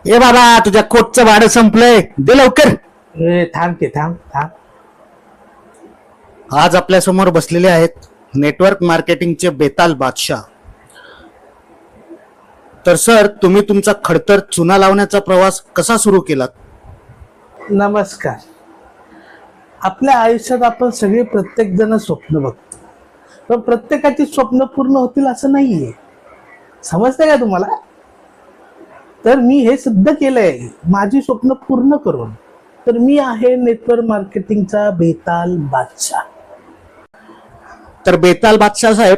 ए बाबा, तुझ्या कोटचं भाडं संपलंय, दे लवकर. थांब की थांब थांब. आज आपल्या समोर बसलेले आहेत नेटवर्क मार्केटिंगचे बेताल बादशाह. तर सर, तुम्ही तुमचा खडतर चुना लावण्याचा प्रवास कसा सुरू केलात? नमस्कार. आपल्या आयुष्यात आपण सगळे प्रत्येक जण स्वप्न बघतो, पण प्रत्येकाची स्वप्न पूर्ण होतील असं नाहीये. समजतंय का तुम्हाला? तर मी हे सिद्ध केलंय माझी स्वप्न पूर्ण करून. तर मी आहे नेटवर्क मार्केटिंगचा बेताल बादशाह. तर बेताल बादशाह साहेब,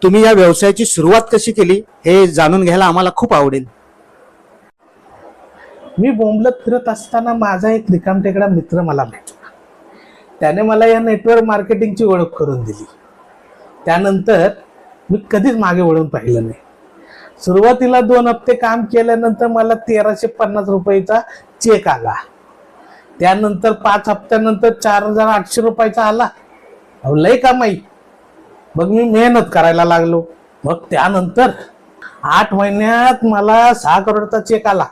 तुम्ही या व्यवसायाची सुरुवात कशी केली हे जाणून घ्यायला आम्हाला खूप आवडेल. मी बोंबलत फिरत असताना माझा एक रिकामटेकडा मित्र मला भेटला. त्याने मला या नेटवर्क मार्केटिंगची ओळख करून दिली. त्यानंतर मी कधीच मागे वळून पाहिलं नाही. सुरुवातीला 2 हप्ते काम केल्यानंतर मला 1350 रुपयाचा चेक आला. त्यानंतर 5 हप्त्यानंतर 4800 रुपयाचा आला. लय कमाई. मग मी मेहनत करायला लागलो. मग त्यानंतर 8 महिन्यात मला 6 करोडचा चेक आला.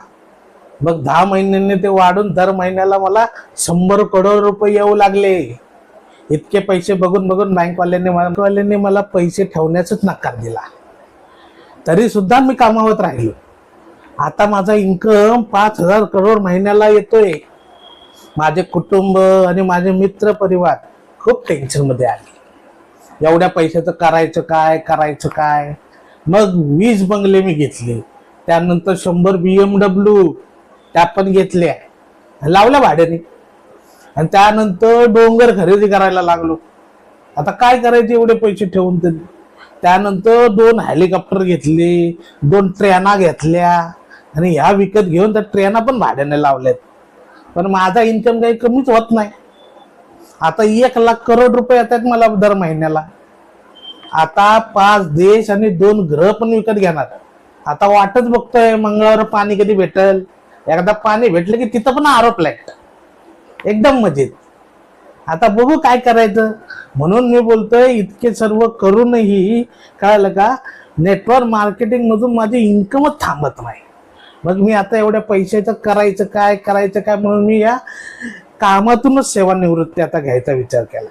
मग 10 महिन्यांनी ते वाढून दर महिन्याला मला 100 करोड रुपये येऊ लागले. इतके पैसे बघून बघून बँकवाल्यांनी मला पैसे ठेवण्याचाच नकार दिला. तरी सुद्धा मी कामावत राहिलो. आता माझा इन्कम 5000 करोड महिन्याला येतोय. माझे कुटुंब आणि माझे मित्र परिवार खूप टेन्शन मध्ये आले. एवढ्या पैशाचं करायचं काय. मग 20 बंगले मी घेतले. त्यानंतर 100 BMW त्या पण घेतल्या, लावल्या भाड्याने. आणि त्यानंतर डोंगर खरेदी करायला लागलो. आता काय करायचे एवढे पैसे ठेवून तरी. त्यानंतर 2 हेलिकॉप्टर घेतले, 2 ट्रेना घेतल्या आणि ह्या विकत घेऊन त्या ट्रेना पण भाड्याने लावल्यात. पण माझा इन्कम काही कमीच होत नाही. आता 1 लाख करोड रुपये येतात मला दर महिन्याला. आता 5 देश आणि 2 ग्रह पण विकत घेणार. आता वाटच बघतोय मंगळवार पाणी कधी भेटल. एकदा पाणी भेटलं की तिथं पण आरोपलाय एकदम मजेत. आता बघू काय करायचं. म्हणून मी बोलतोय इतके सर्व करूनही कळलं का, नेटवर्क मार्केटिंग मधून माझे इन्कमच थांबत नाही. मग मी आता एवढ्या पैशाचं करायचं काय म्हणून मी या कामातूनच सेवानिवृत्ती आता घ्यायचा विचार केला.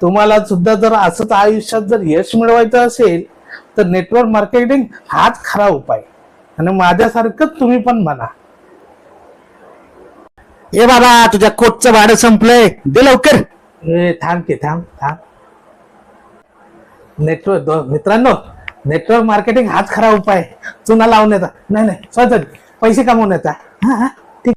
तुम्हाला सुद्धा जर असंच आयुष्यात जर यश मिळवायचं असेल तर नेटवर्क मार्केटिंग हाच खरा उपाय. आणि माझ्यासारखंच तुम्ही पण म्हणा. ए बाबा, तुझ्या कोटचं भाडं संपलंय, दे लवकर. थांब की थांब थांब. मित्रांनो, नेटवर्क मार्केटिंग हाच खरा उपाय चुना लावण्याचा नाही, स्वतः पैसे कमवण्याचा.